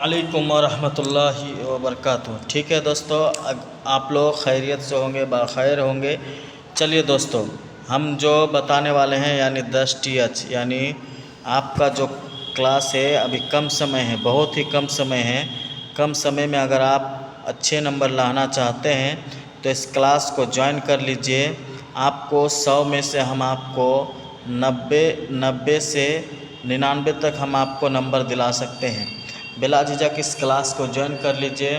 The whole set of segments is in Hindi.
अलैकुम वरहमतुल्लाहि वबरकातुहू। ठीक है दोस्तों, आप लोग खैरियत से होंगे, बाखैर होंगे। चलिए दोस्तों, हम जो बताने वाले हैं यानी 10 TH यानी आपका जो क्लास है अभी कम समय है, बहुत ही कम समय है। कम समय में अगर आप अच्छे नंबर लाना चाहते हैं तो इस क्लास को ज्वाइन कर लीजिए। आपको 100 में से हम आपको 90 से 99 तक हम आपको नंबर दिला सकते हैं। बिला झिझक इस क्लास को ज्वाइन कर लीजिए।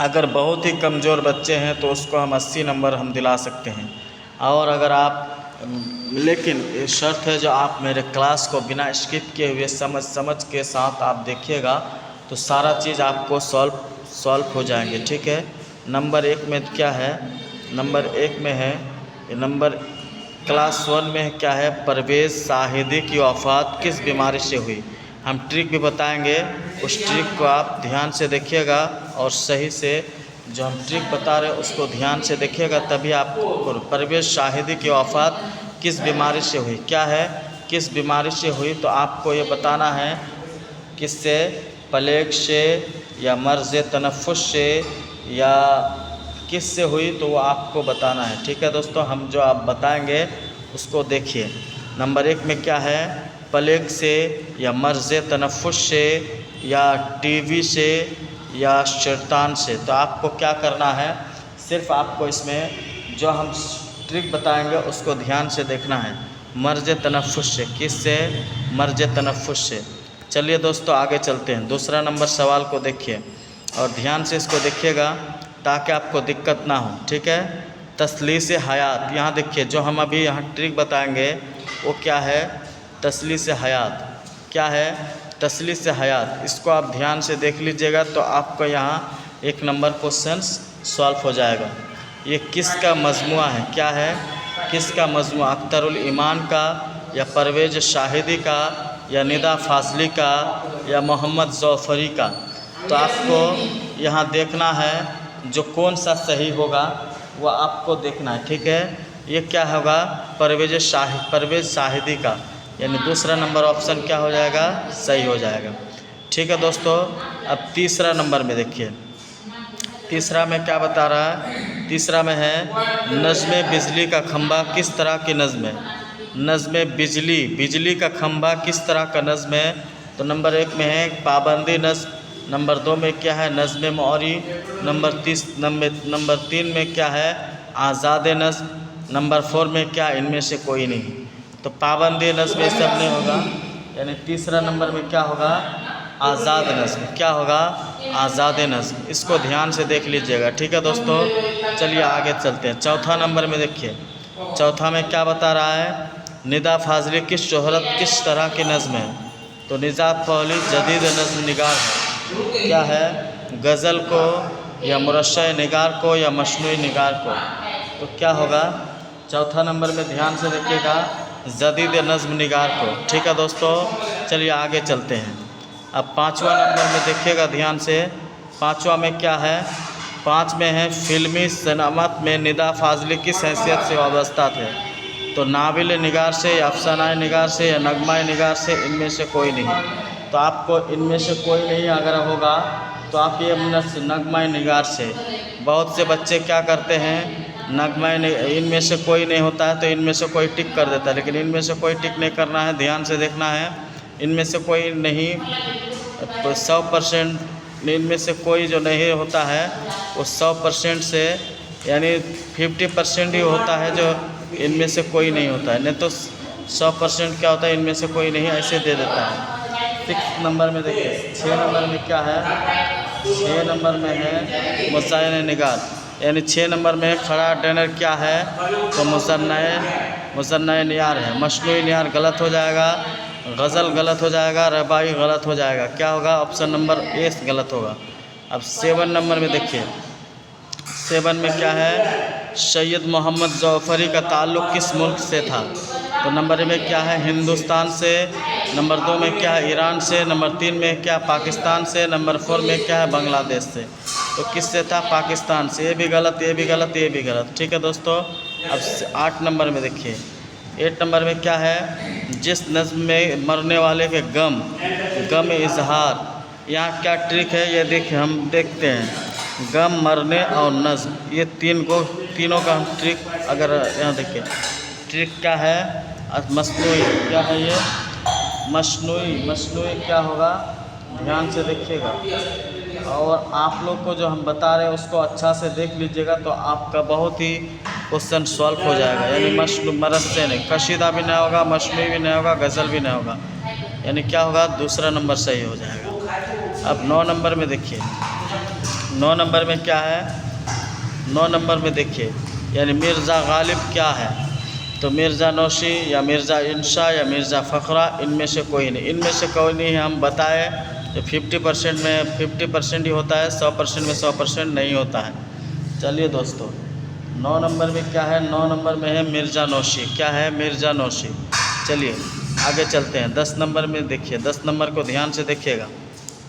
अगर बहुत ही कमज़ोर बच्चे हैं तो उसको हम 80 नंबर हम दिला सकते हैं। और अगर आप लेकिन ये शर्त है, जो आप मेरे क्लास को बिना स्किप किए हुए समझ के साथ आप देखिएगा तो सारा चीज़ आपको सॉल्व हो जाएंगे। ठीक है। नंबर 1 में क्या है, नंबर 1 में है नंबर क्लास 1 में क्या है, परवेज़ शाहिदी की वफ़ात किस बीमारी से हुई। हम ट्रिक भी बताएंगे, उस ट्रिक को आप ध्यान से देखिएगा और सही से जो हम ट्रिक बता रहे हैं उसको ध्यान से देखिएगा, तभी आपको परवेज़ शाहिदी की वफ़ात किस बीमारी से हुई, क्या है, किस बीमारी से हुई। तो आपको ये बताना है किससे, प्लेग से या मर्ज़ तनफ़ुस से या किस से हुई, तो वो आपको बताना है। ठीक है दोस्तों, हम जो आप बताएंगे उसको देखिए। नंबर 1 में क्या है, प्लेग से या मर्ज़ तनफ़ुस से या टीबी से या शैतान से। तो आपको क्या करना है, सिर्फ़ आपको इसमें जो हम ट्रिक बताएंगे उसको ध्यान से देखना है। मर्ज़ तनफ़ुस से, किस से, मर्ज़ तनफ़ुस से। चलिए दोस्तों आगे चलते हैं। दूसरा नंबर सवाल को देखिए और ध्यान से इसको देखिएगा ताकि आपको दिक्कत ना हो। ठीक है। तसलीस हयात, यहाँ देखिए जो हम अभी यहाँ ट्रिक बताएंगे वो क्या है, तसलीस हयात। क्या है, तसलीस हयात। इसको आप ध्यान से देख लीजिएगा तो आपको यहाँ 1 नंबर क्वेश्चन सॉल्व हो जाएगा। ये किसका मजमुआ है, क्या है, किसका मजमुआ, अख्तरुल ईमान का या परवेज़ शाहिदी का या निदा फाजली का या मोहम्मद जौफरी का। तो आपको यहाँ देखना है जो कौन सा सही होगा वो आपको देखना है। ठीक है। ये क्या होगा, परवेज़ शाहिदी का, यानी दूसरा नंबर ऑप्शन क्या हो जाएगा, सही हो जाएगा। ठीक है दोस्तों, अब तीसरा नंबर में देखिए। तीसरा में क्या बता रहा है, तीसरा में है नज़्म बिजली का खंभा किस तरह की नज़्म है। नज़्म बिजली का खंभा किस तरह का नज़्म है। तो नंबर 1 में है पाबंदी नज़्म, नंबर 2 में क्या है, नज़्म मौरी, नंबर 3 में क्या है, आज़ाद नज़्म, नंबर 4 में क्या, इनमें से कोई नहीं। तो पाबंदी नज़्म ये सब नहीं होगा, यानी तीसरा नंबर में क्या होगा, आज़ाद नज़्म। क्या होगा, आज़ाद नज़्म। इसको ध्यान से देख लीजिएगा। ठीक है दोस्तों, चलिए आगे चलते हैं। चौथा नंबर में देखिए, चौथा में क्या बता रहा है, निदा फाजली की शोहरत किस तरह की नज़्म है। तो निजात फौली जदीद नज़्म निगार है, क्या है, गज़ल को या मुरश्शह निगार को या मशनूई निगार को। तो क्या होगा, चौथा नंबर में ध्यान से देखिएगा, जदीद नज़्म निगार को। ठीक है दोस्तों, चलिए आगे चलते हैं। अब पाँचवा नंबर में देखिएगा ध्यान से। पाँचवा में क्या है, 5 में है फ़िल्मी सनअत में निदा फाजली किस हैसियत से वाबस्ता थे। तो नाविल निगार से या अफसाना निगार से या नगमा निगार से, इनमें से कोई नहीं। तो आपको इनमें से कोई नहीं अगर होगा तो आप ये नगमा निगार से। बहुत से बच्चे क्या करते हैं, नगमा इनमें से कोई नहीं होता है तो इनमें से कोई टिक कर देता है, लेकिन इनमें से कोई टिक नहीं करना है, ध्यान से देखना है। इनमें से कोई नहीं, 100% इनमें से कोई जो नहीं होता है वो 100% से यानी 50% ही होता है जो इनमें से कोई नहीं होता है, नहीं तो 100% क्या होता है, इनमें से कोई नहीं, ऐसे दे देता है। 6 नंबर में देखिए, 6 नंबर में क्या है, 6 नंबर में है मुसन्ना निगार, यानी 6 नंबर में खड़ा ट्रेनर क्या है, तो मुसन्ना नियार है। मशनूई नियार गलत हो जाएगा, गज़ल गलत हो जाएगा, रबाई गलत हो जाएगा। क्या होगा, ऑप्शन नंबर ए गलत होगा। अब 7 नंबर में देखिए, 7 में क्या है, सैयद मोहम्मद जौफरी का ताल्लुक़ किस मुल्क से था। तो नंबर में क्या है, हिंदुस्तान से, नंबर 2 में क्या है, ईरान से, नंबर 3 में क्या, पाकिस्तान से, नंबर 4 में क्या है, बांग्लादेश से। तो किससे था, पाकिस्तान से। ये भी गलत, ये भी गलत, ये भी गलत। ठीक है दोस्तों, अब 8 नंबर में देखिए, 8 नंबर में क्या है, जिस नज़्म में मरने वाले के गम इजहार यहाँ क्या ट्रिक है ये देखिए, हम देखते हैं गम, मरने और नज़्म, ये तीनों का हम ट्रिक अगर यहाँ देखिए ट्रिक क्या है। मसनूई क्या है ये, मसनूई क्या होगा, ध्यान से देखिएगा और आप लोग को जो हम बता रहे हैं उसको अच्छा से देख लीजिएगा तो आपका बहुत ही क्वेश्चन सॉल्व हो जाएगा। यानी मरस्से नहीं, कशीदा भी नहीं होगा, मसनूई भी नहीं होगा, गज़ल भी नहीं होगा, यानी क्या होगा, दूसरा नंबर सही हो जाएगा। अब 9 नंबर में देखिए, 9 नंबर में क्या है, 9 नंबर में देखिए यानी मिर्ज़ा गालिब क्या है, तो मिर्ज़ा नौशी या मिर्ज़ा इंशा या मिर्ज़ा फ़खरा, इनमें से कोई नहीं, इनमें से कोई नहीं है। हम बताए तो 50% में 50% ही होता है, 100% में 100% नहीं होता है। चलिए दोस्तों 9 नंबर में क्या है, 9 नंबर में है मिर्ज़ा नौशी, क्या है, मिर्ज़ा नौशी। चलिए आगे चलते हैं। 10 नंबर में देखिए, 10 नंबर को ध्यान से देखिएगा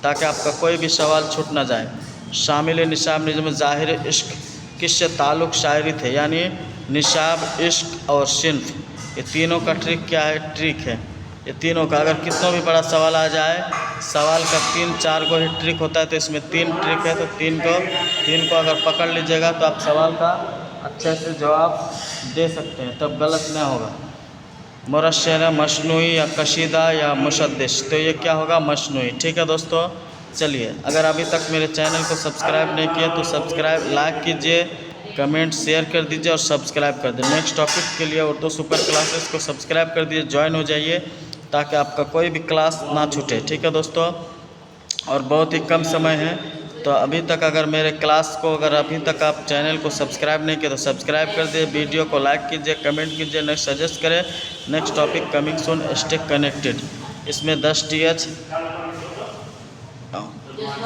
ताकि आपका कोई भी सवाल छूट ना जाए। शामिल निशाब निज़्म ज़ाहिर इश्क किससे ताल्लुक़ शायरी थे, यानी निशाब, इश्क और सिन्फ, ये तीनों का ट्रिक क्या है, ट्रिक है ये तीनों का। अगर कितना भी बड़ा सवाल आ जाए, सवाल का 3-4 को ही ट्रिक होता है, तो इसमें 3 ट्रिक है, तो 3 को अगर पकड़ लीजिएगा तो आप सवाल का अच्छे से जवाब दे सकते हैं, तब गलत नहीं होगा। मुरश्शर, मशनूई या कशीदा या मुशद्दिश, तो ये क्या होगा, मशनूई। ठीक है दोस्तों, चलिए अगर अभी तक मेरे चैनल को सब्सक्राइब नहीं किया तो सब्सक्राइब, लाइक कीजिए, कमेंट शेयर कर दीजिए और सब्सक्राइब कर दीजिए। नेक्स्ट टॉपिक के लिए उर्दू सुपर क्लासेस को सब्सक्राइब कर दीजिए, ज्वाइन हो जाइए ताकि आपका कोई भी क्लास ना छूटे। ठीक है दोस्तों, और बहुत ही कम समय है, तो अभी तक अगर मेरे क्लास को अगर अभी तक आप चैनल को सब्सक्राइब नहीं किया तो सब्सक्राइब कर दीजिए, वीडियो को लाइक कीजिए, कमेंट कीजिए, नेक्स्ट सजेस्ट करें। Next topic coming soon, stay connected. इसमें 10 TH,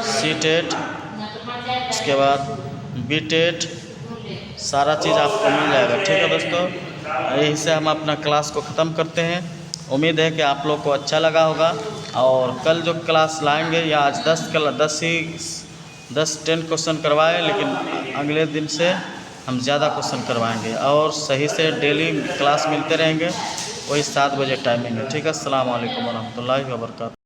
C-TET, उसके बाद B-TET, सारा चीज़ आपको मिल जाएगा। ठीक है दोस्तों, यहीं से हम अपना क्लास को ख़त्म करते हैं। उम्मीद है कि आप लोग को अच्छा लगा होगा, और कल जो क्लास लाएंगे या आज 10 क्वेश्चन करवाएं, लेकिन अगले दिन से हम ज़्यादा क्वेश्चन करवाएंगे और सही से डेली क्लास मिलते रहेंगे, वही 7 बजे टाइमिंग है। ठीक है, अस्सलाम वालेकुम वरहमतुल्लाहि वबरकातुहू।